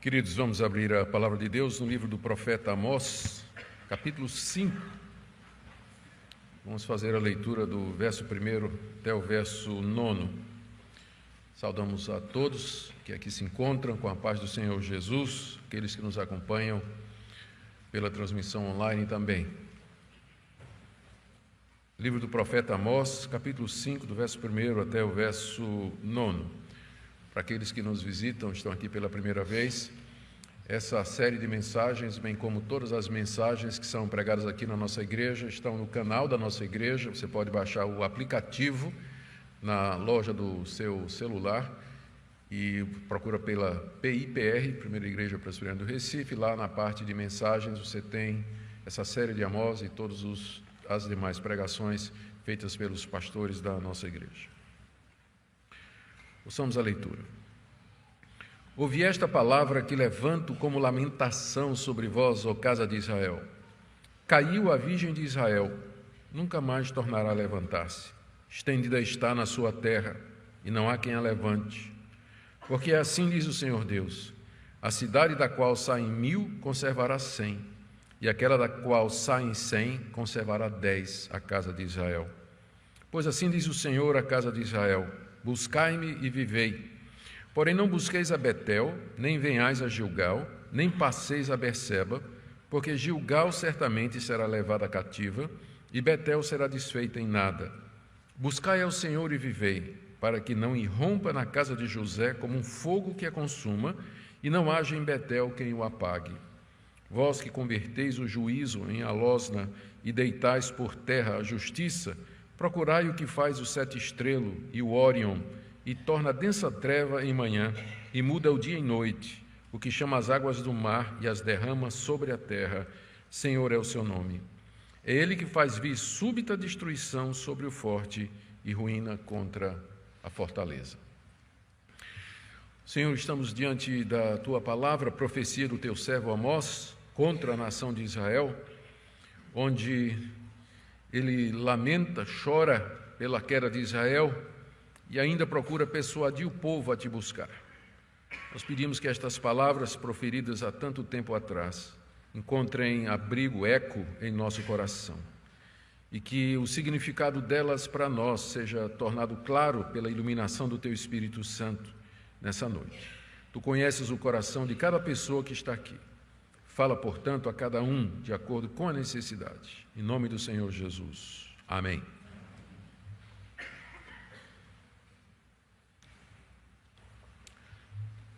Queridos, vamos abrir a palavra de Deus no livro do profeta Amós, capítulo 5. Vamos fazer a leitura do verso 1 até o verso 9. Saudamos a todos que aqui se encontram com a paz do Senhor Jesus, aqueles que nos acompanham pela transmissão online também. Livro do profeta Amós, capítulo 5, do verso 1 até o verso 9. Para aqueles que nos visitam, estão aqui pela primeira vez, essa série de mensagens, bem como todas as mensagens que são pregadas aqui na nossa igreja, estão no canal da nossa igreja. Você pode baixar o aplicativo na loja do seu celular e procura pela PIPR, Primeira Igreja Presbiteriana do Recife. Lá na parte de mensagens você tem essa série de Amós e todas as demais pregações feitas pelos pastores da nossa igreja. Ouçamos a leitura. Ouvi esta palavra que levanto como lamentação sobre vós, ó casa de Israel. Caiu a virgem de Israel, nunca mais tornará a levantar-se. Estendida está na sua terra, e não há quem a levante. Porque assim diz o Senhor Deus: a cidade da qual saem 1000 conservará 100, e aquela da qual saem 100 conservará 10, a casa de Israel. Pois assim diz o Senhor à casa de Israel: buscai-me e vivei. Porém não busqueis a Betel, nem venhais a Gilgal, nem passeis a Berseba, porque Gilgal certamente será levada cativa, e Betel será desfeita em nada. Buscai ao Senhor e vivei, para que não irrompa na casa de José como um fogo que a consuma, e não haja em Betel quem o apague. Vós que converteis o juízo em alosna e deitais por terra a justiça, procurai o que faz o sete estrelo e o Órion, e torna a densa treva em manhã, e muda o dia em noite, o que chama as águas do mar e as derrama sobre a terra. Senhor é o seu nome. É ele que faz vir súbita destruição sobre o forte e ruína contra a fortaleza. Senhor, estamos diante da tua palavra, profecia do teu servo Amós, contra a nação de Israel, onde ele lamenta, chora pela queda de Israel e ainda procura persuadir o povo a te buscar. Nós pedimos que estas palavras proferidas há tanto tempo atrás encontrem abrigo, eco em nosso coração, e que o significado delas para nós seja tornado claro pela iluminação do teu Espírito Santo nessa noite. Tu conheces o coração de cada pessoa que está aqui. Fala, portanto, a cada um de acordo com a necessidade. Em nome do Senhor Jesus. Amém.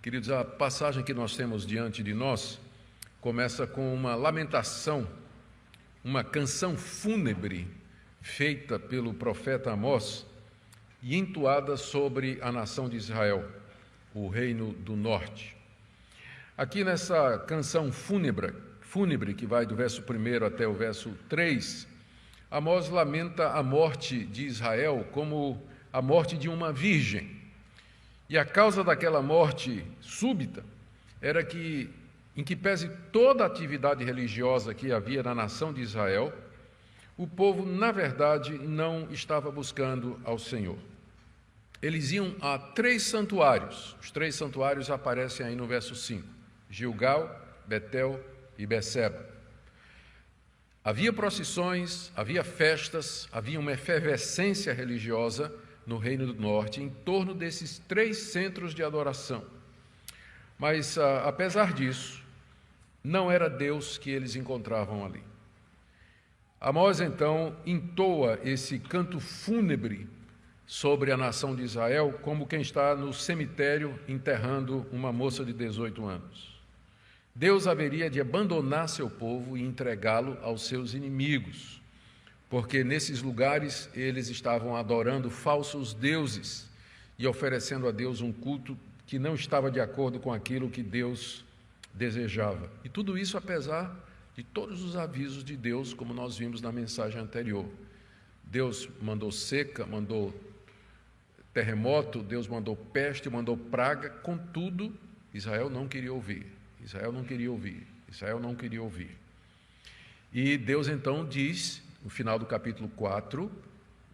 Queridos, a passagem que nós temos diante de nós começa com uma lamentação, uma canção fúnebre feita pelo profeta Amós e entoada sobre a nação de Israel, o reino do norte. Aqui nessa canção fúnebre que vai do verso 1 até o verso 3, Amós lamenta a morte de Israel como a morte de uma virgem. E a causa daquela morte súbita era que, em que pese toda a atividade religiosa que havia na nação de Israel, o povo, na verdade, não estava buscando ao Senhor. Eles iam a 3 santuários. Os 3 santuários aparecem aí no verso 5. Gilgal, Betel e Berseba. Havia procissões, havia festas, havia uma efervescência religiosa no Reino do Norte, em torno desses 3 centros de adoração. Mas, apesar disso, não era Deus que eles encontravam ali. Amós, então, entoa esse canto fúnebre sobre a nação de Israel, como quem está no cemitério enterrando uma moça de 18 anos. Deus haveria de abandonar seu povo e entregá-lo aos seus inimigos, porque nesses lugares eles estavam adorando falsos deuses e oferecendo a Deus um culto que não estava de acordo com aquilo que Deus desejava. E tudo isso apesar de todos os avisos de Deus, como nós vimos na mensagem anterior. Deus mandou seca, mandou terremoto, Deus mandou peste, mandou praga, contudo, Israel não queria ouvir. Israel não queria ouvir. Israel não queria ouvir. E Deus então diz, no final do capítulo 4,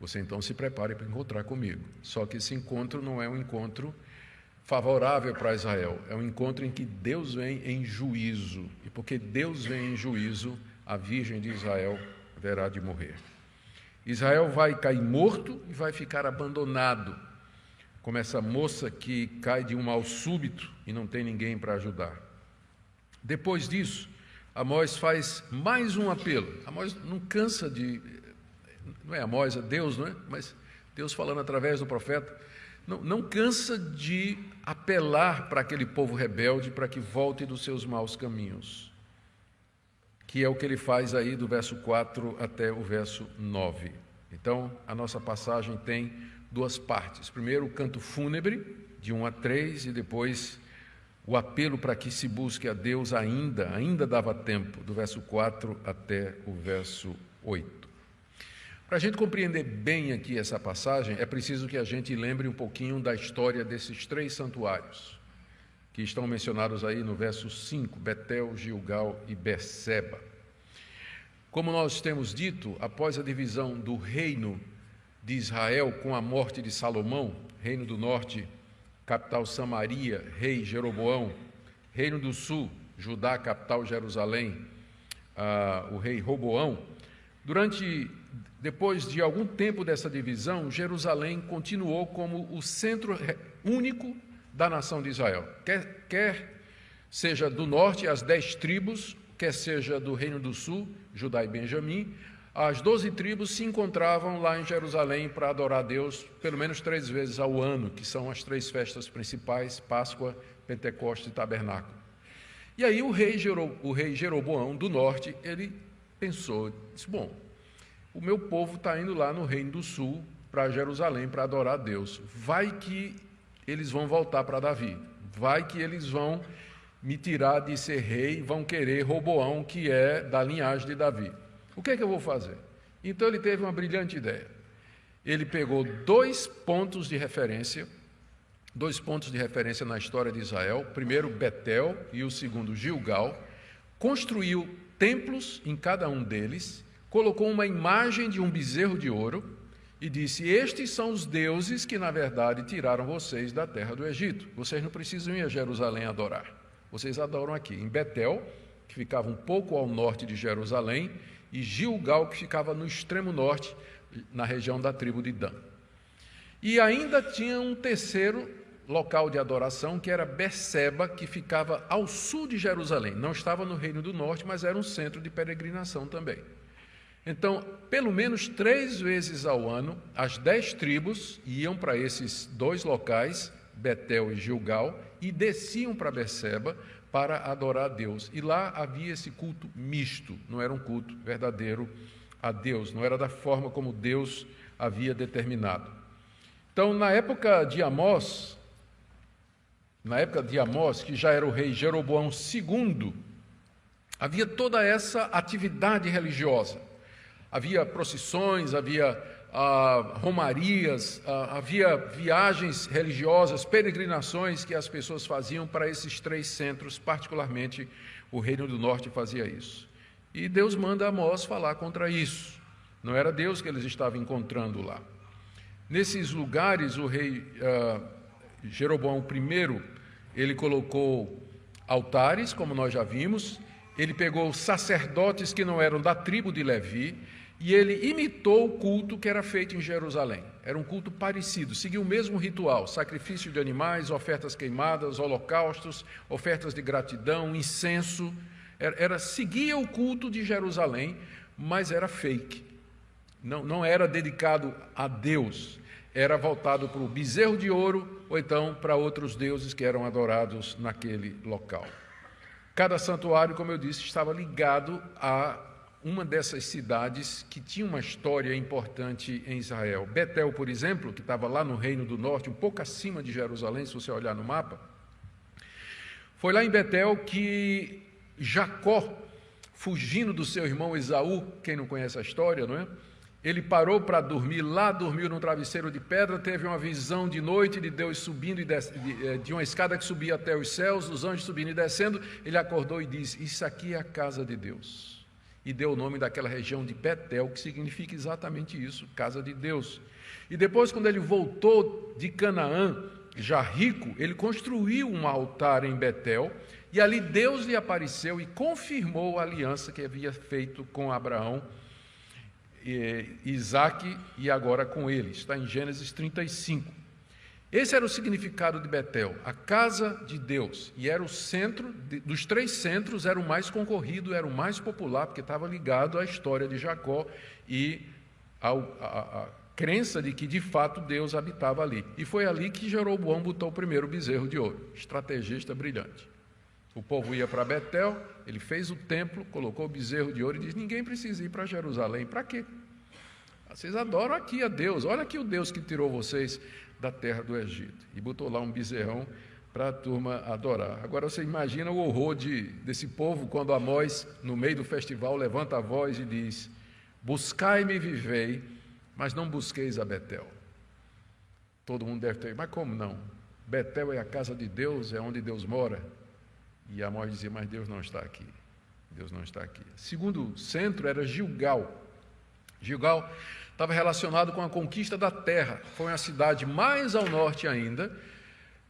você então se prepare para encontrar comigo. Só que esse encontro não é um encontro favorável para Israel. É um encontro em que Deus vem em juízo. E porque Deus vem em juízo, a Virgem de Israel haverá de morrer. Israel vai cair morto e vai ficar abandonado, como essa moça que cai de um mal súbito e não tem ninguém para ajudar. Depois disso, Amós faz mais um apelo. Amós não cansa de... Não é Amós, é Deus, não é? Mas Deus falando através do profeta. Não cansa de apelar para aquele povo rebelde para que volte dos seus maus caminhos, que é o que ele faz aí do verso 4 até o verso 9. Então, a nossa passagem tem duas partes. Primeiro, o canto fúnebre, de 1 a 3, e depois o apelo para que se busque a Deus ainda dava tempo, do verso 4 até o verso 8. Para a gente compreender bem aqui essa passagem, é preciso que a gente lembre um pouquinho da história desses três santuários, que estão mencionados aí no verso 5, Betel, Gilgal e Berseba. Como nós temos dito, após a divisão do reino de Israel com a morte de Salomão, reino do norte, capital Samaria, rei Jeroboão, reino do sul, Judá, capital Jerusalém, o rei Roboão, depois de algum tempo dessa divisão, Jerusalém continuou como o centro único da nação de Israel. Quer seja do norte, as 10 tribos, quer seja do reino do sul, Judá e Benjamim, as 12 tribos se encontravam lá em Jerusalém para adorar a Deus pelo menos 3 vezes ao ano, que são as 3 festas principais, Páscoa, Pentecostes e Tabernáculo. E aí o rei Jeroboão do norte, ele pensou, disse, bom, o meu povo está indo lá no reino do sul, para Jerusalém, para adorar a Deus. Vai que eles vão voltar para Davi. Vai que eles vão me tirar de ser rei, vão querer Roboão, que é da linhagem de Davi. O que é que eu vou fazer? Então ele teve uma brilhante ideia. Ele pegou 2 pontos de referência na história de Israel. Primeiro Betel e o segundo Gilgal. Construiu templos em cada um deles, colocou uma imagem de um bezerro de ouro e disse, estes são os deuses que na verdade tiraram vocês da terra do Egito. Vocês não precisam ir a Jerusalém adorar. Vocês adoram aqui, em Betel, que ficava um pouco ao norte de Jerusalém, e Gilgal, que ficava no extremo norte, na região da tribo de Dan. E ainda tinha um terceiro local de adoração, que era Berseba, que ficava ao sul de Jerusalém. Não estava no reino do norte, mas era um centro de peregrinação também. Então, pelo menos 3 vezes ao ano, as 10 tribos iam para esses 2 locais, Betel e Gilgal, e desciam para Berseba para adorar a Deus. E lá havia esse culto misto, não era um culto verdadeiro a Deus, não era da forma como Deus havia determinado. Então, na época de Amós, que já era o rei Jeroboão II, havia toda essa atividade religiosa. Havia procissões, havia romarias, havia viagens religiosas, peregrinações que as pessoas faziam para esses 3 centros, particularmente o Reino do Norte fazia isso. E Deus manda Amós falar contra isso. Não era Deus que eles estavam encontrando lá. Nesses lugares, o rei Jeroboão I, ele colocou altares, como nós já vimos, ele pegou sacerdotes que não eram da tribo de Levi, e ele imitou o culto que era feito em Jerusalém. Era um culto parecido, seguia o mesmo ritual, sacrifício de animais, ofertas queimadas, holocaustos, ofertas de gratidão, incenso. Seguia o culto de Jerusalém, mas era fake. Não era dedicado a Deus, era voltado para o bezerro de ouro, ou então para outros deuses que eram adorados naquele local. Cada santuário, como eu disse, estava ligado a uma dessas cidades que tinha uma história importante em Israel. Betel, por exemplo, que estava lá no Reino do Norte, um pouco acima de Jerusalém, se você olhar no mapa, foi lá em Betel que Jacó, fugindo do seu irmão Esaú, quem não conhece a história, não é? Ele parou para dormir lá, dormiu num travesseiro de pedra, teve uma visão de noite de Deus subindo de uma escada que subia até os céus, os anjos subindo e descendo. Ele acordou e disse, isso aqui é a casa de Deus. E deu o nome daquela região de Betel, que significa exatamente isso, casa de Deus. E depois, quando ele voltou de Canaã, já rico, ele construiu um altar em Betel, e ali Deus lhe apareceu e confirmou a aliança que havia feito com Abraão, Isaque e agora com ele. Está em Gênesis 35. Esse era o significado de Betel, a casa de Deus, e era o centro, dos 3 centros, era o mais concorrido, era o mais popular, porque estava ligado à história de Jacó e à crença de que de fato Deus habitava ali. E foi ali que Jeroboão botou o primeiro bezerro de ouro, estrategista brilhante. O povo ia para Betel, ele fez o templo, colocou o bezerro de ouro e diz: ninguém precisa ir para Jerusalém, para quê? Vocês adoram aqui a Deus, olha aqui o Deus que tirou vocês da terra do Egito, e botou lá um bezerrão para a turma adorar. Agora você imagina o horror desse povo quando Amós, no meio do festival, levanta a voz e diz: buscai-me e vivei, mas não busqueis a Betel. Todo mundo deve ter, mas como não? Betel é a casa de Deus, é onde Deus mora. E Amós dizia: mas Deus não está aqui, Deus não está aqui. Segundo centro era Gilgal. Gilgal estava relacionado com a conquista da terra. Foi uma cidade mais ao norte ainda,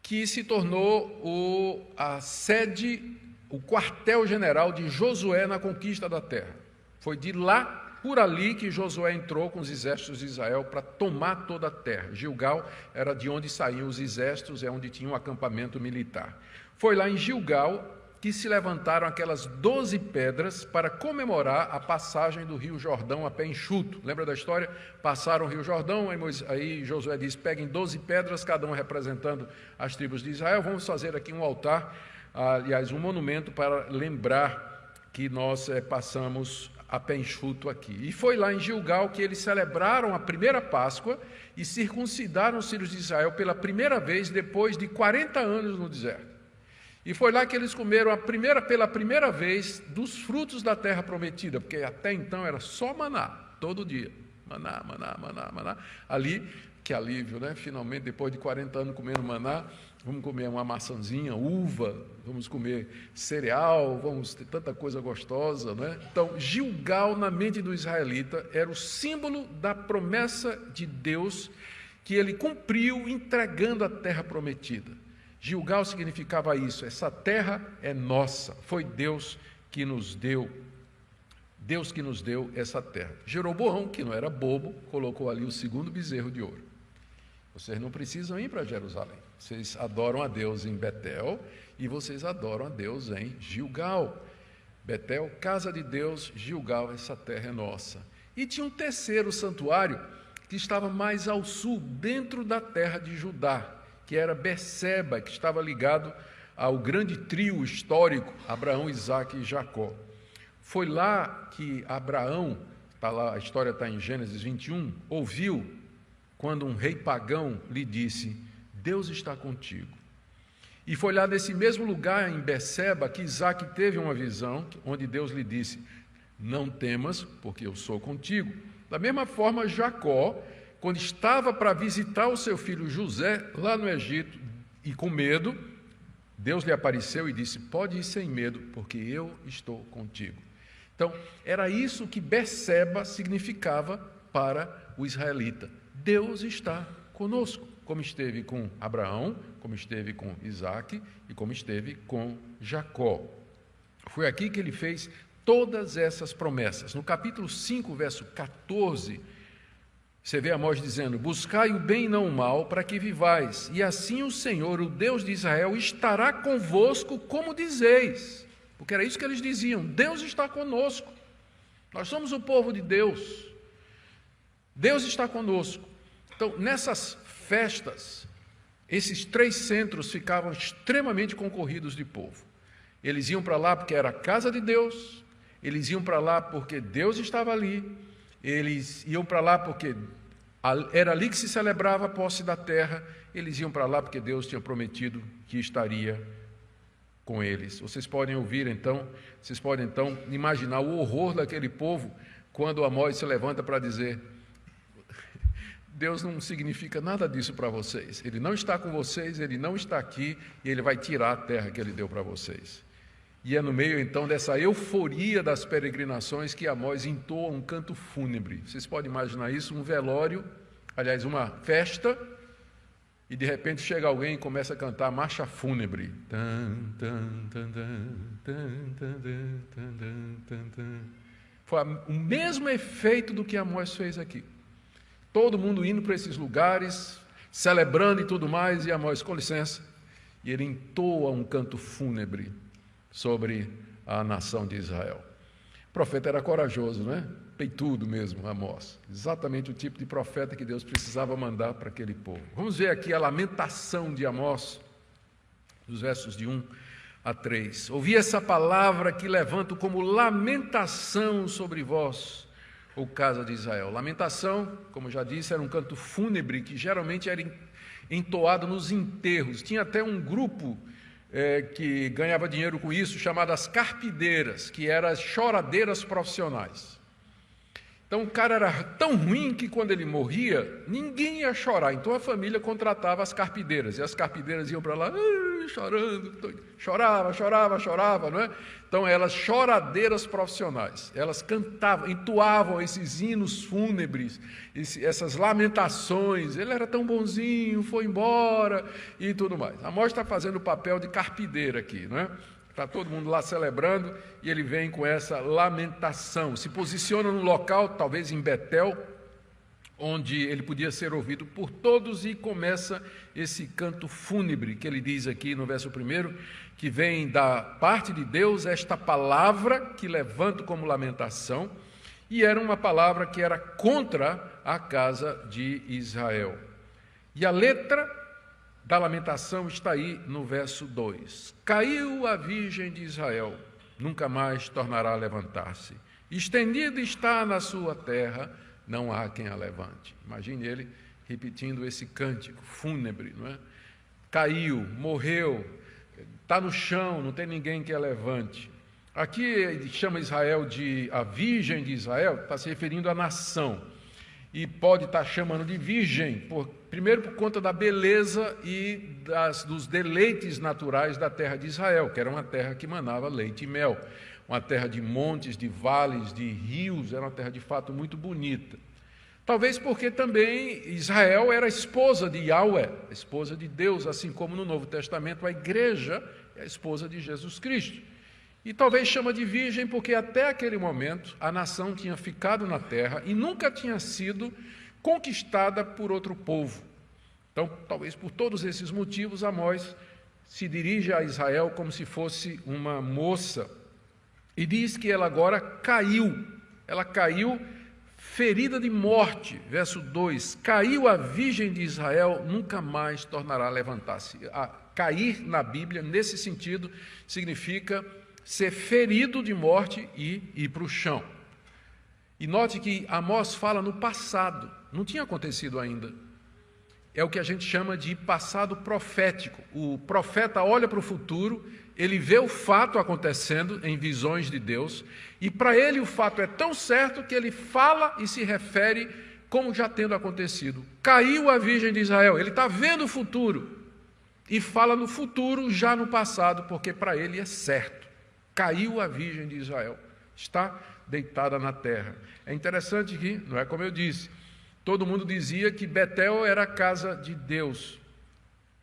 que se tornou a sede, o quartel-general de Josué na conquista da terra. Foi de lá, por ali, que Josué entrou com os exércitos de Israel para tomar toda a terra. Gilgal era de onde saíam os exércitos, é onde tinha um acampamento militar. Foi lá em Gilgal que se levantaram aquelas 12 pedras para comemorar a passagem do rio Jordão a pé enxuto. Lembra da história? Passaram o rio Jordão, aí Josué diz: peguem 12 pedras, cada uma representando as tribos de Israel, vamos fazer aqui um altar, aliás, um monumento para lembrar que nós passamos a pé enxuto aqui. E foi lá em Gilgal que eles celebraram a primeira Páscoa e circuncidaram os filhos de Israel pela primeira vez depois de 40 anos no deserto. E foi lá que eles comeram pela primeira vez dos frutos da terra prometida, porque até então era só maná, todo dia. Maná, maná, maná, maná. Ali, que alívio, né? Finalmente, depois de 40 anos comendo maná, vamos comer uma maçãzinha, uva, vamos comer cereal, vamos ter tanta coisa gostosa, né? Então, Gilgal, na mente do israelita, era o símbolo da promessa de Deus que ele cumpriu entregando a terra prometida. Gilgal significava isso: essa terra é nossa, foi Deus que nos deu essa terra. Jeroboão, que não era bobo, colocou ali o segundo bezerro de ouro. Vocês não precisam ir para Jerusalém, vocês adoram a Deus em Betel e vocês adoram a Deus em Gilgal. Betel, casa de Deus; Gilgal, essa terra é nossa. E tinha um terceiro santuário que estava mais ao sul, dentro da terra de Judá, que era Berseba, que estava ligado ao grande trio histórico, Abraão, Isaque e Jacó. Foi lá que Abraão, a história está em Gênesis 21, ouviu quando um rei pagão lhe disse: Deus está contigo. E foi lá nesse mesmo lugar, em Berseba, que Isaque teve uma visão, onde Deus lhe disse: não temas, porque eu sou contigo. Da mesma forma, Jacó, quando estava para visitar o seu filho José, lá no Egito, e com medo, Deus lhe apareceu e disse: pode ir sem medo, porque eu estou contigo. Então, era isso que Berseba significava para o israelita: Deus está conosco, como esteve com Abraão, como esteve com Isaque e como esteve com Jacó. Foi aqui que ele fez todas essas promessas. No capítulo 5, verso 14, você vê Amós dizendo: buscai o bem e não o mal, para que vivais, e assim o Senhor, o Deus de Israel, estará convosco, como dizeis. Porque era isso que eles diziam: Deus está conosco, nós somos o povo de Deus, Deus está conosco. Então, nessas festas, esses 3 centros ficavam extremamente concorridos de povo. Eles iam para lá porque era a casa de Deus, eles iam para lá porque Deus estava ali, eles iam para lá porque era ali que se celebrava a posse da terra, eles iam para lá porque Deus tinha prometido que estaria com eles. Vocês podem então imaginar o horror daquele povo quando Amós se levanta para dizer: Deus não significa nada disso para vocês, Ele não está com vocês, Ele não está aqui e Ele vai tirar a terra que Ele deu para vocês. E é no meio então dessa euforia das peregrinações que Amós entoa um canto fúnebre. Vocês podem imaginar isso, um velório, aliás, uma festa, e de repente chega alguém e começa a cantar marcha fúnebre. Foi o mesmo efeito do que Amós fez aqui. Todo mundo indo para esses lugares, celebrando e tudo mais, e Amós, com licença, e ele entoa um canto fúnebre sobre a nação de Israel. O profeta era corajoso, não é? Peitudo mesmo, Amós. Exatamente o tipo de profeta que Deus precisava mandar para aquele povo. Vamos ver aqui a lamentação de Amós, dos versos de 1 a 3. Ouvi essa palavra que levanto como lamentação sobre vós, ô casa de Israel. Lamentação, como já disse, era um canto fúnebre que geralmente era entoado nos enterros. Tinha até um grupo que ganhava dinheiro com isso, chamadas carpideiras, que eram as choradeiras profissionais. Então o cara era tão ruim que quando ele morria, ninguém ia chorar. Então a família contratava as carpideiras, e as carpideiras iam para lá, chorando, chorava, não é? Então elas choradeiras profissionais, elas cantavam, entoavam esses hinos fúnebres, essas lamentações. Ele era tão bonzinho, foi embora e tudo mais. Amós está fazendo o papel de carpideira aqui, não é? Está todo mundo lá celebrando e ele vem com essa lamentação. Se posiciona no local, talvez em Betel, onde ele podia ser ouvido por todos, e começa esse canto fúnebre que ele diz aqui no verso 1, que vem da parte de Deus esta palavra que levanto como lamentação, e era uma palavra que era contra a casa de Israel. E a letra da lamentação está aí no verso 2. Caiu a virgem de Israel, nunca mais tornará a levantar-se. Estendida está na sua terra, não há quem a levante. Imagine ele repetindo esse cântico fúnebre, não é? Caiu, morreu, está no chão, não tem ninguém que a levante. Aqui ele chama Israel de a virgem de Israel, está se referindo à nação. E pode estar chamando de virgem, primeiro por conta da beleza e dos deleites naturais da terra de Israel, que era uma terra que manava leite e mel, uma terra de montes, de vales, de rios, era uma terra de fato muito bonita. Talvez porque também Israel era a esposa de Yahweh, a esposa de Deus, assim como no Novo Testamento a igreja é a esposa de Jesus Cristo. E talvez chama de virgem porque até aquele momento a nação tinha ficado na terra e nunca tinha sido conquistada por outro povo. Então, talvez por todos esses motivos, Amós se dirige a Israel como se fosse uma moça e diz que ela agora caiu. Ela caiu ferida de morte. Verso 2, caiu a virgem de Israel, nunca mais tornará a levantar-se. Cair na Bíblia, nesse sentido, significa ser ferido de morte e ir para o chão. E note que Amós fala no passado, não tinha acontecido ainda. É o que a gente chama de passado profético. O profeta olha para o futuro, ele vê o fato acontecendo em visões de Deus, e para ele o fato é tão certo que ele fala e se refere como já tendo acontecido. Caiu a virgem de Israel, ele está vendo o futuro, e fala no futuro já no passado, porque para ele é certo. Caiu a virgem de Israel, está deitada na terra. É interessante que, não é como eu disse, todo mundo dizia que Betel era a casa de Deus,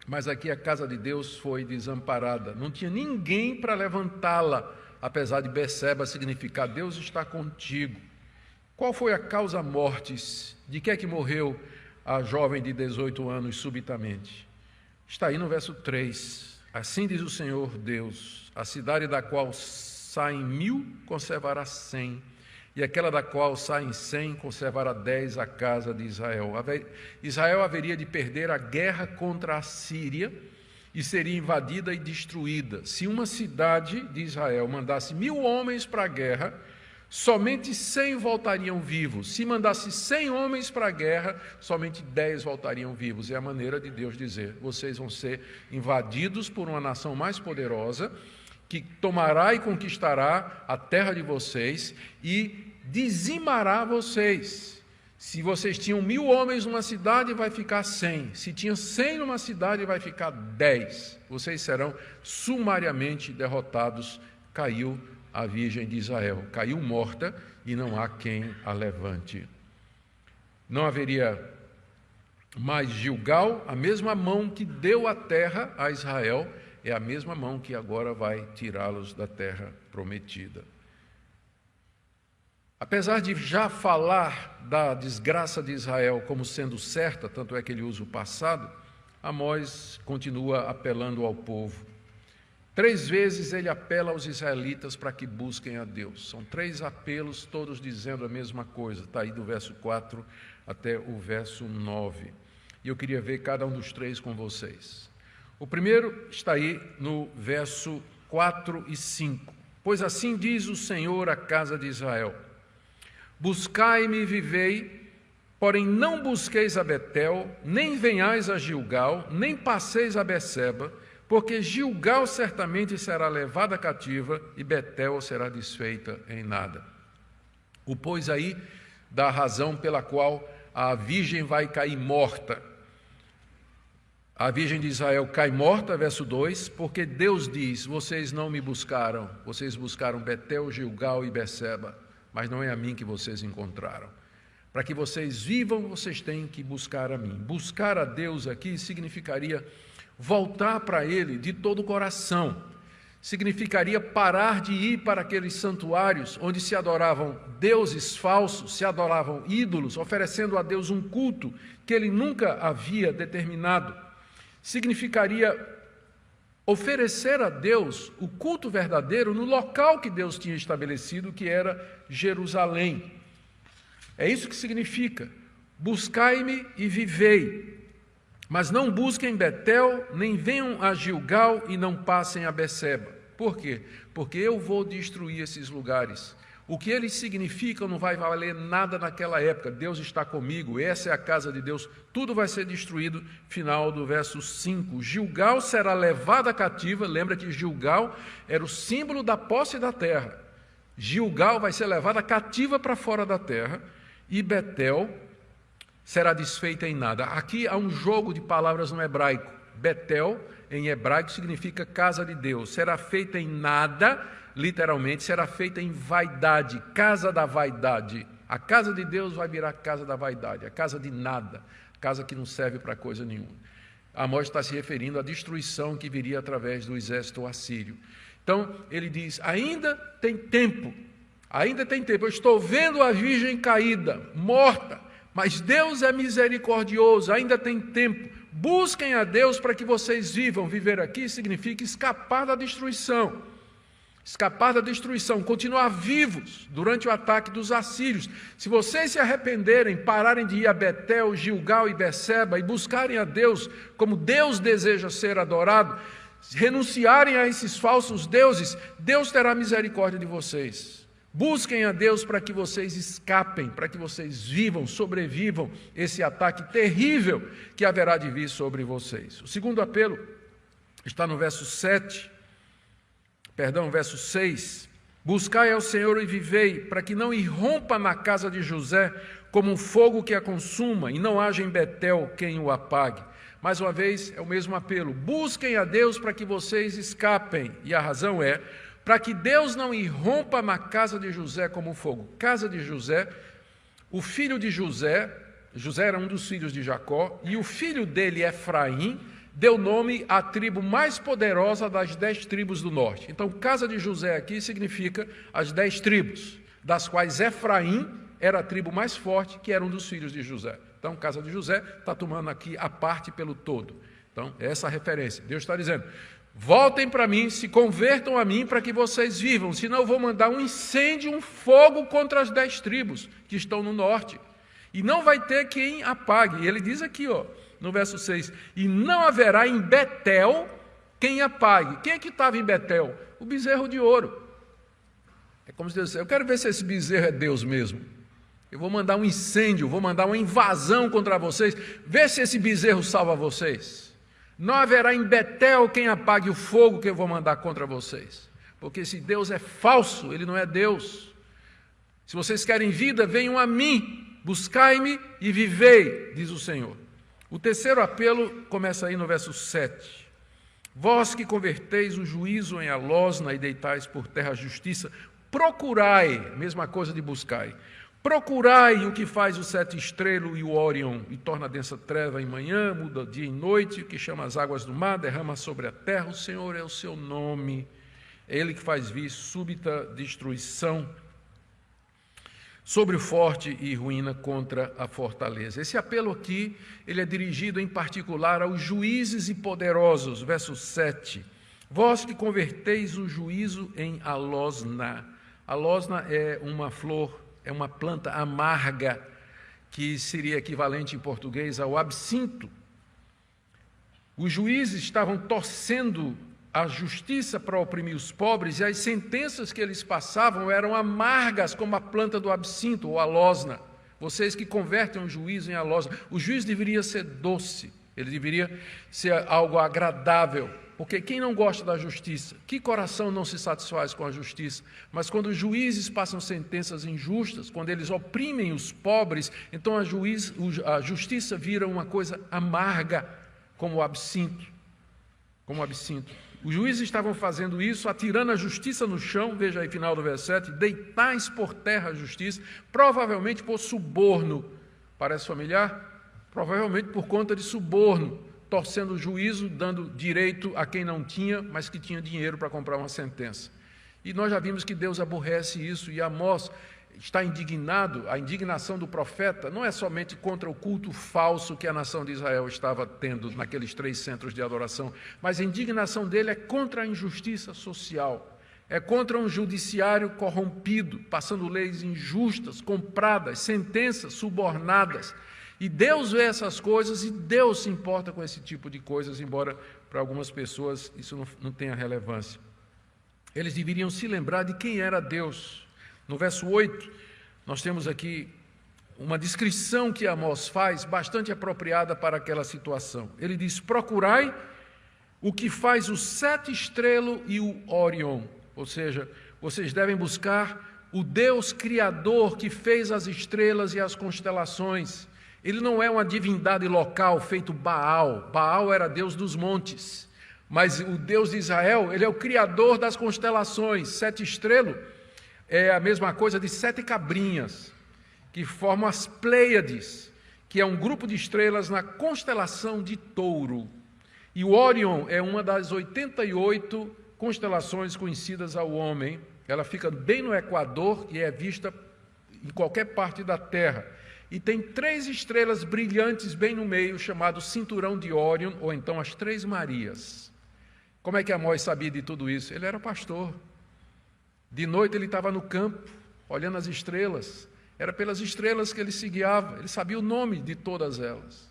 mas aqui a casa de Deus foi desamparada. Não tinha ninguém para levantá-la, apesar de Beceba significar Deus está contigo. Qual foi a causa mortis? De que é que morreu a jovem de 18 anos subitamente? Está aí no verso 3. Assim diz o Senhor Deus: a cidade da qual saem 1000 conservará 100, e aquela da qual saem 100 conservará 10 a casa de Israel. Israel haveria de perder a guerra contra a Síria e seria invadida e destruída. Se uma cidade de Israel mandasse 1000 homens para a guerra, somente 100 voltariam vivos. Se mandasse 100 homens para a guerra, somente 10 voltariam vivos. É a maneira de Deus dizer: vocês vão ser invadidos por uma nação mais poderosa, que tomará e conquistará a terra de vocês e dizimará vocês. Se vocês tinham 1000 homens numa cidade, vai ficar 100. Se tinha 100 numa cidade, vai ficar 10. Vocês serão sumariamente derrotados. Caiu a virgem de Israel, caiu morta e não há quem a levante. Não haveria Mas Gilgal, a mesma mão que deu a terra a Israel, é a mesma mão que agora vai tirá-los da terra prometida. Apesar de já falar da desgraça de Israel como sendo certa, tanto é que ele usa o passado, Amós continua apelando ao povo. 3 vezes ele apela aos israelitas para que busquem a Deus. São 3 apelos, todos dizendo a mesma coisa. Está aí do verso 4 até o verso 9. E eu queria ver cada um dos 3 com vocês. O primeiro está aí no verso 4 e 5. Pois assim diz o Senhor à casa de Israel: buscai-me e vivei, porém não busqueis a Betel, nem venhais a Gilgal, nem passeis a Beceba, porque Gilgal certamente será levada cativa e Betel será desfeita em nada. O pois aí da razão pela qual a virgem vai cair morta. A virgem de Israel cai morta, verso 2, porque Deus diz: vocês não me buscaram, vocês buscaram Betel, Gilgal e Beceba, mas não é a mim que vocês encontraram. Para que vocês vivam, vocês têm que buscar a mim. Buscar a Deus aqui significaria voltar para Ele de todo o coração. Significaria parar de ir para aqueles santuários onde se adoravam deuses falsos, se adoravam ídolos, oferecendo a Deus um culto que Ele nunca havia determinado. Significaria oferecer a Deus o culto verdadeiro no local que Deus tinha estabelecido, que era Jerusalém. É isso que significa: buscai-me e vivei, mas não busquem Betel, nem venham a Gilgal e não passem a Beceba. Por quê? Porque eu vou destruir esses lugares. O que eles significam não vai valer nada naquela época. Deus está comigo, essa é a casa de Deus, tudo vai ser destruído. Final do verso 5. Gilgal será levada cativa. Lembra que Gilgal era o símbolo da posse da terra. Gilgal vai ser levada cativa para fora da terra e Betel será desfeita em nada. Aqui há um jogo de palavras no hebraico. Betel, em hebraico, significa casa de Deus. Será feita em nada, literalmente, será feita em vaidade, casa da vaidade. A casa de Deus vai virar casa da vaidade, a casa de nada, casa que não serve para coisa nenhuma. Amós está se referindo à destruição que viria através do exército assírio. Então, ele diz: ainda tem tempo, eu estou vendo a virgem caída, morta, mas Deus é misericordioso, ainda tem tempo. Busquem a Deus para que vocês vivam. Viver aqui significa escapar da destruição. Escapar da destruição, continuar vivos durante o ataque dos assírios. Se vocês se arrependerem, pararem de ir a Betel, Gilgal e Beceba e buscarem a Deus como Deus deseja ser adorado, renunciarem a esses falsos deuses, Deus terá misericórdia de vocês. Busquem a Deus para que vocês escapem, para que vocês vivam, sobrevivam esse ataque terrível que haverá de vir sobre vocês. O segundo apelo está no verso 6. Buscai ao Senhor e vivei, para que não irrompa na casa de José como um fogo que a consuma, e não haja em Betel quem o apague. Mais uma vez, é o mesmo apelo. Busquem a Deus para que vocês escapem. E a razão é para que Deus não irrompa na casa de José como um fogo. Casa de José, o filho de José era um dos filhos de Jacó, e o filho dele, Efraim, deu nome à tribo mais poderosa das 10 tribos do norte. Então, casa de José aqui significa as 10 tribos, das quais Efraim era a tribo mais forte, que era um dos filhos de José. Então, casa de José está tomando aqui a parte pelo todo. Então, é essa a referência. Deus está dizendo: voltem para mim, se convertam a mim para que vocês vivam, senão eu vou mandar um incêndio, um fogo contra as 10 tribos que estão no norte. E não vai ter quem apague. E ele diz aqui, no verso 6, e não haverá em Betel quem apague. Quem é que estava em Betel? O bezerro de ouro. É como se Deus dissesse: eu quero ver se esse bezerro é Deus mesmo. Eu vou mandar um incêndio, vou mandar uma invasão contra vocês, vê se esse bezerro salva vocês. Não haverá em Betel quem apague o fogo que eu vou mandar contra vocês. Porque se Deus é falso, Ele não é Deus. Se vocês querem vida, venham a mim, buscai-me e vivei, diz o Senhor. O terceiro apelo começa aí no verso 7. Vós que converteis o juízo em alosna e deitais por terra a justiça, procurai, mesma coisa de buscai, Procurai o que faz o sete estrelo e o Órion, e torna a densa treva em manhã, muda dia em noite, o que chama as águas do mar, derrama sobre a terra. O Senhor é o seu nome, é Ele que faz vir súbita destruição sobre o forte e ruína contra a fortaleza. Esse apelo aqui, ele é dirigido em particular aos juízes e poderosos, verso 7. Vós que converteis o juízo em alosna. Alosna é uma flor, é uma planta amarga, que seria equivalente em português ao absinto. Os juízes estavam torcendo a justiça para oprimir os pobres, e as sentenças que eles passavam eram amargas como a planta do absinto ou alosna. Vocês que convertem o juízo em alosna, o juiz deveria ser doce, ele deveria ser algo agradável, porque quem não gosta da justiça? Que coração não se satisfaz com a justiça? Mas quando os juízes passam sentenças injustas, quando eles oprimem os pobres, então a justiça vira uma coisa amarga, como o absinto. Os juízes estavam fazendo isso, atirando a justiça no chão, veja aí final do verso 7, deitais por terra a justiça, provavelmente por suborno. Parece familiar? Provavelmente por conta de suborno, torcendo o juízo, dando direito a quem não tinha, mas que tinha dinheiro para comprar uma sentença. E nós já vimos que Deus aborrece isso, e Amós está indignado. A indignação do profeta não é somente contra o culto falso que a nação de Israel estava tendo naqueles 3 centros de adoração, mas a indignação dele é contra a injustiça social, é contra um judiciário corrompido, passando leis injustas, compradas, sentenças subornadas. E Deus vê essas coisas e Deus se importa com esse tipo de coisas, embora para algumas pessoas isso não tenha relevância. Eles deveriam se lembrar de quem era Deus. No verso 8, nós temos aqui uma descrição que Amós faz, bastante apropriada para aquela situação. Ele diz: procurai o que faz o sete estrelo e o Órion. Ou seja, vocês devem buscar o Deus Criador que fez as estrelas e as constelações. Ele não é uma divindade local feito Baal. Baal era Deus dos montes. Mas o Deus de Israel, ele é o Criador das constelações. Sete estrelo é a mesma coisa de 7 cabrinhas, que formam as Pleiades, que é um grupo de estrelas na constelação de Touro. E o Órion é uma das 88 constelações conhecidas ao homem. Ela fica bem no Equador e é vista em qualquer parte da Terra. E tem 3 estrelas brilhantes bem no meio, chamado Cinturão de Órion, ou então as 3 Marias. Como é que Amós sabia de tudo isso? Ele era pastor. De noite ele estava no campo, olhando as estrelas. Era pelas estrelas que ele se guiava, ele sabia o nome de todas elas.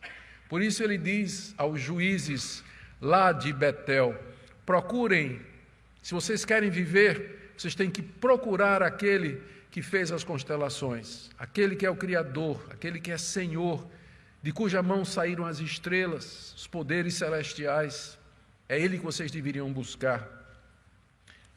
Por isso ele diz aos juízes lá de Betel: procurem, se vocês querem viver, vocês têm que procurar aquele que fez as constelações, aquele que é o Criador, aquele que é Senhor, de cuja mão saíram as estrelas, os poderes celestiais. É Ele que vocês deveriam buscar.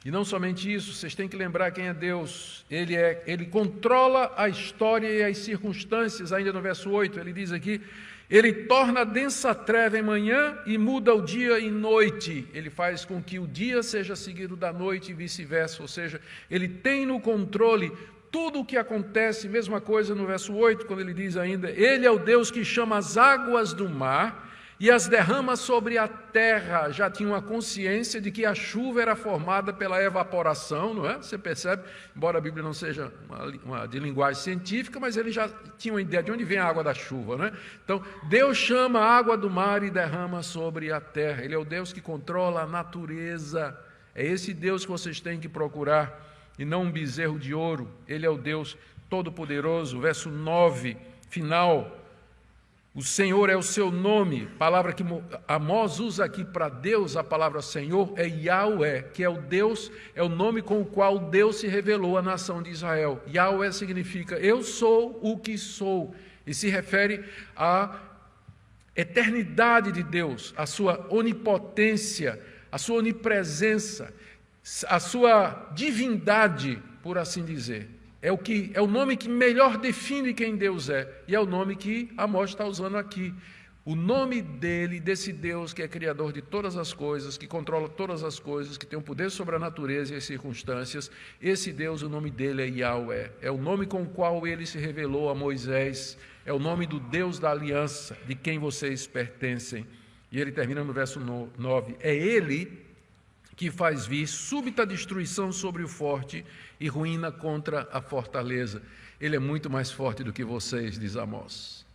E não somente isso, vocês têm que lembrar quem é Deus. Ele controla a história e as circunstâncias. Ainda no verso 8, ele diz aqui: ele torna a densa treva em manhã e muda o dia em noite. Ele faz com que o dia seja seguido da noite e vice-versa. Ou seja, ele tem no controle tudo o que acontece. Mesma coisa no verso 8, quando ele diz ainda: ele é o Deus que chama as águas do mar e as derrama sobre a terra. Já tinha uma consciência de que a chuva era formada pela evaporação, não é? Você percebe, embora a Bíblia não seja uma de linguagem científica, mas ele já tinha uma ideia de onde vem a água da chuva, não é? Então, Deus chama a água do mar e derrama sobre a terra. Ele é o Deus que controla a natureza. É esse Deus que vocês têm que procurar, e não um bezerro de ouro. Ele é o Deus Todo-Poderoso. Verso 9, final: o Senhor é o seu nome. Palavra que Amós usa aqui para Deus, a palavra Senhor, é Yahweh, que é o Deus, é o nome com o qual Deus se revelou à nação de Israel. Yahweh significa eu sou o que sou, e se refere à eternidade de Deus, à sua onipotência, à sua onipresença, à sua divindade, por assim dizer. É o nome que melhor define quem Deus é, e é o nome que Amós está usando aqui. O nome dele, desse Deus que é criador de todas as coisas, que controla todas as coisas, que tem um poder sobre a natureza e as circunstâncias, esse Deus, o nome dele é Yahweh. É o nome com o qual ele se revelou a Moisés, é o nome do Deus da aliança, de quem vocês pertencem. E ele termina no verso 9. É ele que faz vir súbita destruição sobre o forte e ruína contra a fortaleza. Ele é muito mais forte do que vocês, diz Amós.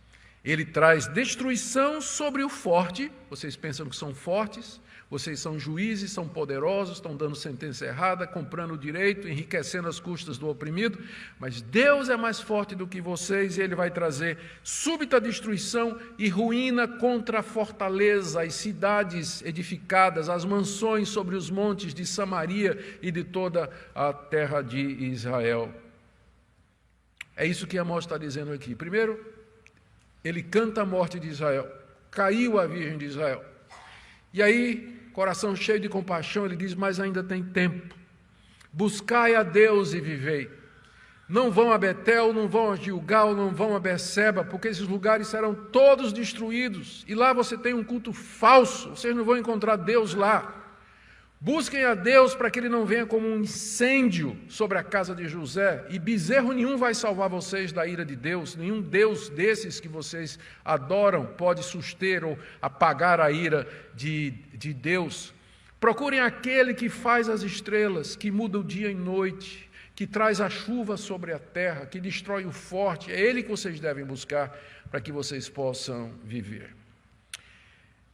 Ele traz destruição sobre o forte. Vocês pensam que são fortes, vocês são juízes, são poderosos, estão dando sentença errada, comprando o direito, enriquecendo as custas do oprimido, mas Deus é mais forte do que vocês e ele vai trazer súbita destruição e ruína contra a fortaleza, as cidades edificadas, as mansões sobre os montes de Samaria e de toda a terra de Israel. É isso que Amós está dizendo aqui. Primeiro, ele canta a morte de Israel. Caiu a virgem de Israel. E aí, coração cheio de compaixão, ele diz, mas ainda tem tempo. Buscai a Deus e vivei. Não vão a Betel, não vão a Gilgal, não vão a Berseba, porque esses lugares serão todos destruídos. E lá você tem um culto falso. Vocês não vão encontrar Deus lá. Busquem a Deus para que ele não venha como um incêndio sobre a casa de José, e bezerro nenhum vai salvar vocês da ira de Deus, nenhum Deus desses que vocês adoram pode suster ou apagar a ira de Deus. Procurem aquele que faz as estrelas, que muda o dia em noite, que traz a chuva sobre a terra, que destrói o forte. É ele que vocês devem buscar para que vocês possam viver.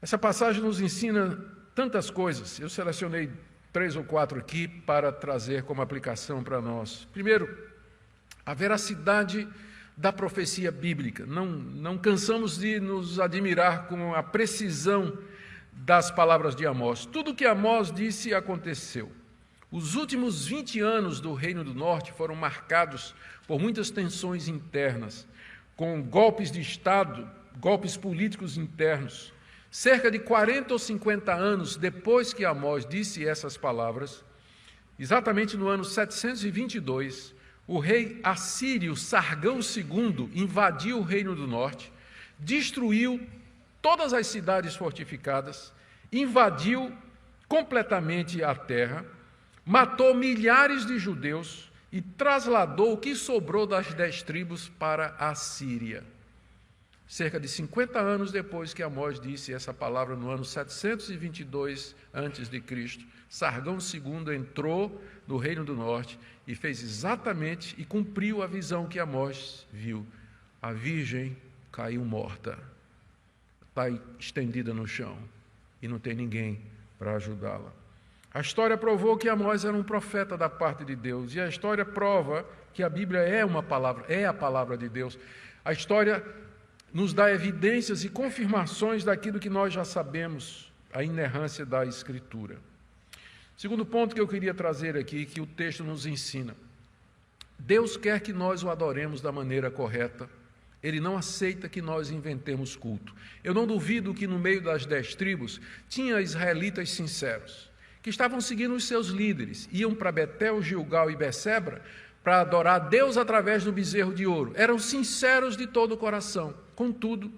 Essa passagem nos ensina tantas coisas. Eu selecionei 3 ou 4 aqui para trazer como aplicação para nós. Primeiro, a veracidade da profecia bíblica. Não cansamos de nos admirar com a precisão das palavras de Amós. Tudo que Amós disse aconteceu. Os últimos 20 anos do Reino do Norte foram marcados por muitas tensões internas, com golpes de Estado, golpes políticos internos. Cerca de 40 ou 50 anos depois que Amós disse essas palavras, exatamente no ano 722, o rei assírio Sargão II invadiu o Reino do Norte, destruiu todas as cidades fortificadas, invadiu completamente a terra, matou milhares de judeus e trasladou o que sobrou das 10 tribos para a Síria. Cerca de 50 anos depois que Amós disse essa palavra, no ano 722 a.C., Sargão II entrou no Reino do Norte e fez exatamente e cumpriu a visão que Amós viu. A virgem caiu morta, está estendida no chão e não tem ninguém para ajudá-la. A história provou que Amós era um profeta da parte de Deus, e a história prova que a Bíblia é a palavra de Deus. A história nos dá evidências e confirmações daquilo que nós já sabemos, a inerrância da Escritura. Segundo ponto que eu queria trazer aqui, que o texto nos ensina. Deus quer que nós o adoremos da maneira correta. Ele não aceita que nós inventemos culto. Eu não duvido que no meio das 10 tribos tinha israelitas sinceros, que estavam seguindo os seus líderes, iam para Betel, Gilgal e Berseba para adorar a Deus através do bezerro de ouro. Eram sinceros de todo o coração. Contudo,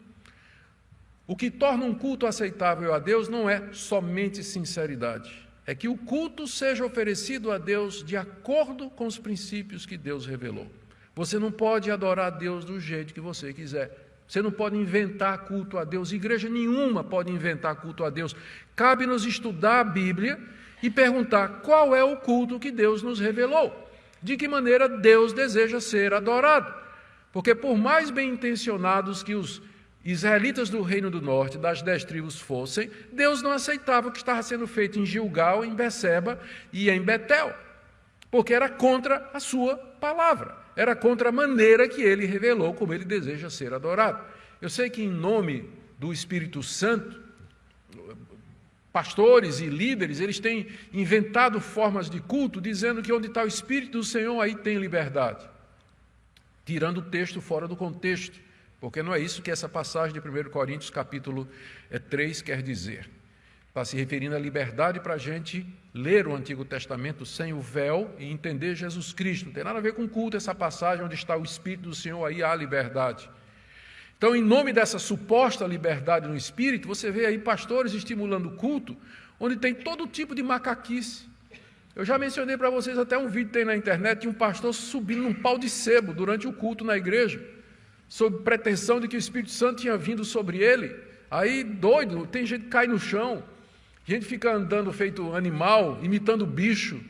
o que torna um culto aceitável a Deus não é somente sinceridade, é que o culto seja oferecido a Deus de acordo com os princípios que Deus revelou. Você não pode adorar a Deus do jeito que você quiser. Você não pode inventar culto a Deus. Igreja nenhuma pode inventar culto a Deus. Cabe-nos estudar a Bíblia e perguntar qual é o culto que Deus nos revelou. De que maneira Deus deseja ser adorado. Porque por mais bem intencionados que os israelitas do Reino do Norte, das 10 tribos fossem, Deus não aceitava o que estava sendo feito em Gilgal, em Berseba e em Betel, porque era contra a sua palavra, era contra a maneira que ele revelou como ele deseja ser adorado. Eu sei que em nome do Espírito Santo, pastores e líderes, eles têm inventado formas de culto, dizendo que onde está o Espírito do Senhor, aí tem liberdade. Tirando o texto fora do contexto, porque não é isso que essa passagem de 1 Coríntios capítulo 3 quer dizer. Está se referindo à liberdade para a gente ler o Antigo Testamento sem o véu e entender Jesus Cristo. Não tem nada a ver com culto essa passagem, onde está o Espírito do Senhor, aí há liberdade. Então, em nome dessa suposta liberdade no espírito, você vê aí pastores estimulando o culto, onde tem todo tipo de macaquice. Eu já mencionei para vocês até um vídeo que tem na internet de um pastor subindo num pau de sebo durante o culto na igreja, sob pretensão de que o Espírito Santo tinha vindo sobre ele. Aí, doido, tem gente que cai no chão, gente fica andando feito animal, imitando bicho,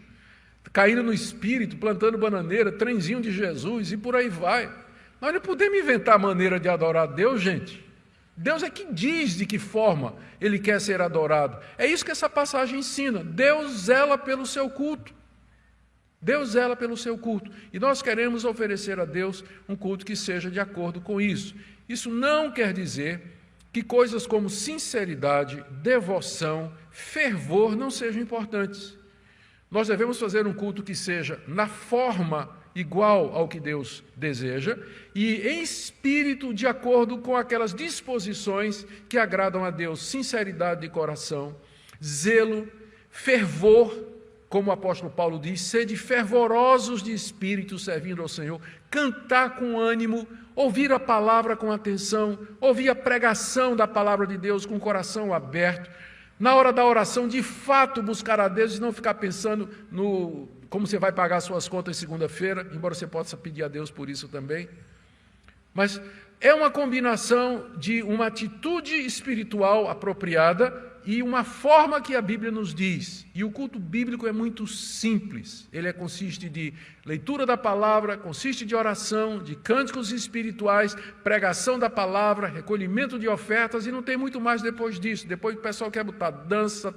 caindo no espírito, plantando bananeira, trenzinho de Jesus e por aí vai. Nós não podemos inventar maneira de adorar a Deus, gente. Deus é que diz de que forma Ele quer ser adorado. É isso que essa passagem ensina. Deus zela pelo seu culto. Deus zela pelo seu culto. E nós queremos oferecer a Deus um culto que seja de acordo com isso. Isso não quer dizer que coisas como sinceridade, devoção, fervor não sejam importantes. Nós devemos fazer um culto que seja na forma igual ao que Deus deseja e em espírito de acordo com aquelas disposições que agradam a Deus, sinceridade de coração, zelo, fervor, como o apóstolo Paulo diz, sede fervorosos de espírito servindo ao Senhor, cantar com ânimo, ouvir a palavra com atenção, ouvir a pregação da palavra de Deus com o coração aberto, na hora da oração, de fato, buscar a Deus e não ficar pensando no como você vai pagar suas contas segunda-feira, embora você possa pedir a Deus por isso também. Mas é uma combinação de uma atitude espiritual apropriada e uma forma que a Bíblia nos diz. E o culto bíblico é muito simples. Ele consiste de leitura da palavra, consiste de oração, de cânticos espirituais, pregação da palavra, recolhimento de ofertas, e não tem muito mais depois disso. Depois o pessoal quer botar dança,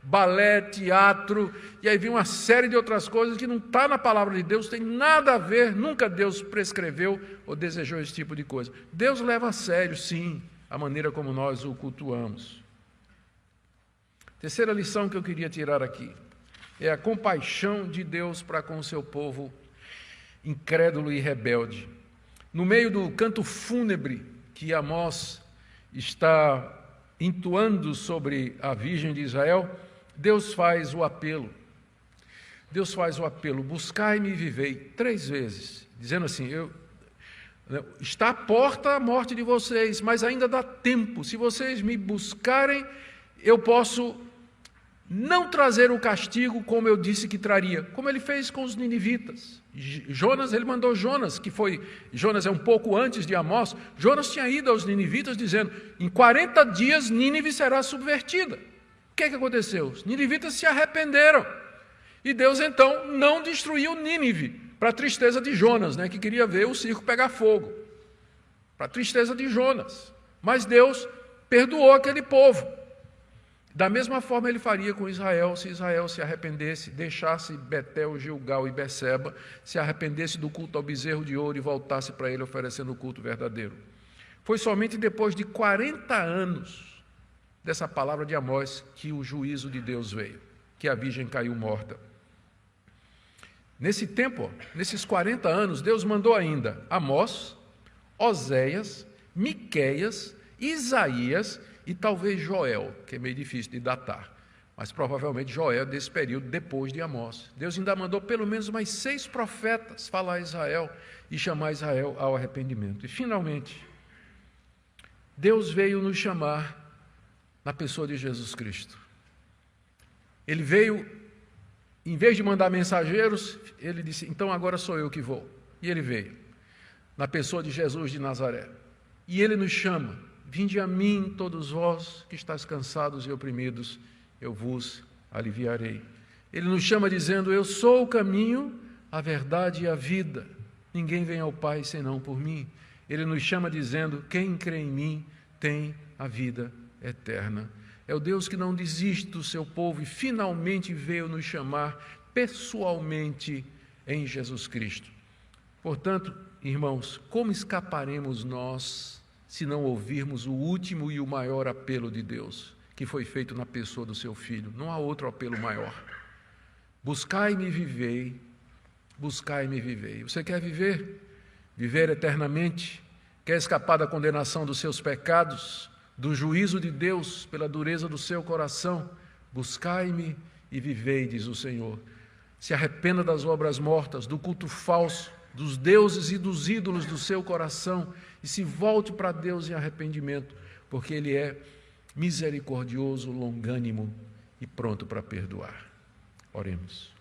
balé, teatro, e aí vem uma série de outras coisas que não está na palavra de Deus, tem nada a ver, nunca Deus prescreveu ou desejou esse tipo de coisa. Deus leva a sério, sim, a maneira como nós o cultuamos. Terceira lição que eu queria tirar aqui é a compaixão de Deus para com o seu povo incrédulo e rebelde. No meio do canto fúnebre que Amós está entoando sobre a Virgem de Israel, Deus faz o apelo. Deus faz o apelo, buscai-me e vivei, 3 vezes, dizendo assim, está à porta a morte de vocês, mas ainda dá tempo, se vocês me buscarem, eu posso não trazer o castigo como eu disse que traria, como ele fez com os ninivitas. Jonas, ele mandou Jonas, Jonas é um pouco antes de Amós, Jonas tinha ido aos ninivitas dizendo, em 40 dias Nínive será subvertida. O que aconteceu? Os ninivitas se arrependeram, e Deus então não destruiu Nínive, para a tristeza de Jonas, que queria ver o circo pegar fogo, para a tristeza de Jonas, mas Deus perdoou aquele povo. Da mesma forma ele faria com Israel, se Israel se arrependesse, deixasse Betel, Gilgal e Beceba, se arrependesse do culto ao bezerro de ouro e voltasse para ele oferecendo o culto verdadeiro. Foi somente depois de 40 anos dessa palavra de Amós que o juízo de Deus veio, que a virgem caiu morta. Nesse tempo, nesses 40 anos, Deus mandou ainda Amós, Oséias, Miqueias, Isaías e talvez Joel, que é meio difícil de datar, mas provavelmente Joel desse período depois de Amós. Deus ainda mandou pelo menos mais 6 profetas falar a Israel e chamar Israel ao arrependimento. E finalmente, Deus veio nos chamar na pessoa de Jesus Cristo. Ele veio, em vez de mandar mensageiros, ele disse, então agora sou eu que vou. E ele veio, na pessoa de Jesus de Nazaré. E ele nos chama, vinde a mim todos vós que estáis cansados e oprimidos, eu vos aliviarei. Ele nos chama dizendo, eu sou o caminho, a verdade e a vida. Ninguém vem ao Pai senão por mim. Ele nos chama dizendo, quem crê em mim tem a vida eterna. É o Deus que não desiste do seu povo e finalmente veio nos chamar pessoalmente em Jesus Cristo. Portanto, irmãos, como escaparemos nós se não ouvirmos o último e o maior apelo de Deus, que foi feito na pessoa do seu Filho? Não há outro apelo maior. Buscai-me e vivei, buscai-me e vivei. Você quer viver? Viver eternamente? Quer escapar da condenação dos seus pecados, do juízo de Deus pela dureza do seu coração? Buscai-me e vivei, diz o Senhor. Se arrependa das obras mortas, do culto falso, dos deuses e dos ídolos do seu coração e se volte para Deus em arrependimento, porque Ele é misericordioso, longânimo e pronto para perdoar. Oremos.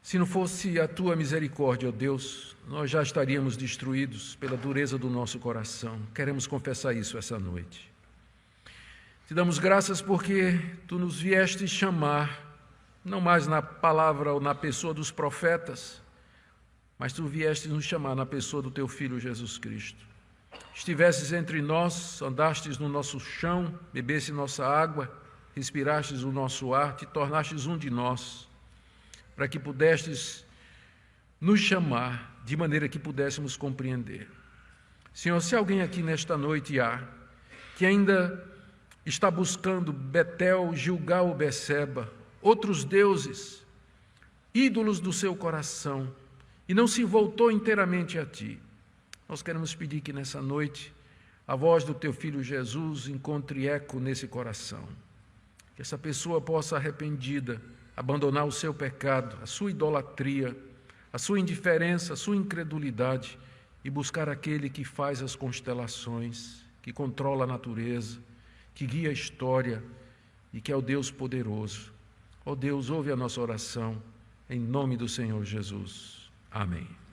Se não fosse a tua misericórdia, ó Deus, nós já estaríamos destruídos pela dureza do nosso coração. Queremos confessar isso essa noite. Te damos graças porque tu nos vieste chamar, não mais na palavra ou na pessoa dos profetas, mas tu vieste nos chamar na pessoa do teu Filho Jesus Cristo. Estivesses entre nós, andastes no nosso chão, bebesse nossa água, respirastes o nosso ar, te tornastes um de nós, para que pudestes nos chamar de maneira que pudéssemos compreender. Senhor, se alguém aqui nesta noite há, que ainda está buscando Betel, Gilgal, Beceba, outros deuses, ídolos do seu coração, e não se voltou inteiramente a Ti, nós queremos pedir que nessa noite a voz do Teu Filho Jesus encontre eco nesse coração, que essa pessoa possa, arrependida, abandonar o seu pecado, a sua idolatria, a sua indiferença, a sua incredulidade e buscar aquele que faz as constelações, que controla a natureza, que guia a história e que é o Deus poderoso. Ó Deus, ouve a nossa oração, em nome do Senhor Jesus. Amém.